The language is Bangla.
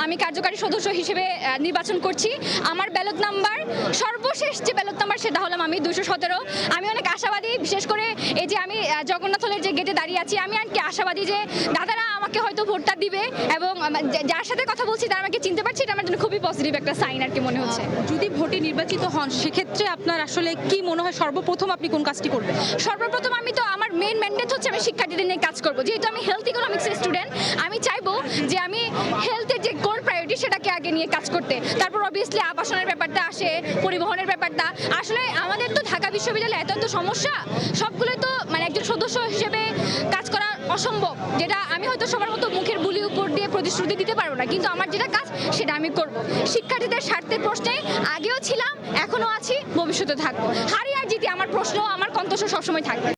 আমি কার্যকারী সদস্য হিসেবে নির্বাচন করছি। আমার ব্যালট নাম্বার সর্বশেষ যে ব্যালট নাম্বার সেটা হলাম আমি 217। আমি অনেক আশাবাদী, বিশেষ করে এই যে আমি জগন্নাথ হলের যে গেটে দাঁড়িয়ে আছি, আমি আর কি আশাবাদী যে দাদারা আমাকে হয়তো ভোটটা দিবে এবং যার সাথে কথা বলছি তারা আমাকে চিনতে পারছে, এটা আমার জন্য খুবই পজিটিভ একটা সাইন আর কি মনে হচ্ছে। যদি ভোটে নির্বাচিত হন সেক্ষেত্রে আপনার আসলে কি মনে হয় সর্বপ্রথম আপনি কোন কাজটি করবেন? সর্বপ্রথম আমি তো আমার মেইন ম্যান্ডেট হচ্ছে আমি শিক্ষার্থীদের নিয়ে কাজ করব। যেহেতু আমি হেলথ ইকোনমিক্সের স্টুডেন্ট, আমি চাইবো যে আমি হেলথের যে কোর প্রায়োরিটি সেটাকে আগে নিয়ে কাজ করতে। তারপর অবভিয়াসলি আবাসনের ব্যাপারটা আসে, পরিবহনের ব্যাপারটা। আসলে আমাদের তো ঢাকা বিশ্ববিদ্যালয়ে এত সমস্যা, সবগুলো তো মানে একজন সদস্য হিসেবে কাজ করা অসম্ভব, যেটা আমি হয়তো সবার মতো মুখের বুলি উপর দিয়ে প্রতিশ্রুতি দিতে পারবো না, কিন্তু আমার যেটা কাজ সেটা আমি করব। শিক্ষার্থীদের স্বার্থের প্রশ্নে আগেও ছিলাম, এখনো আছি, ভবিষ্যতে থাকবো। হারি আর জিতি আমার প্রশ্ন, আমার কণ্ঠস্বর সবসময় থাকবে।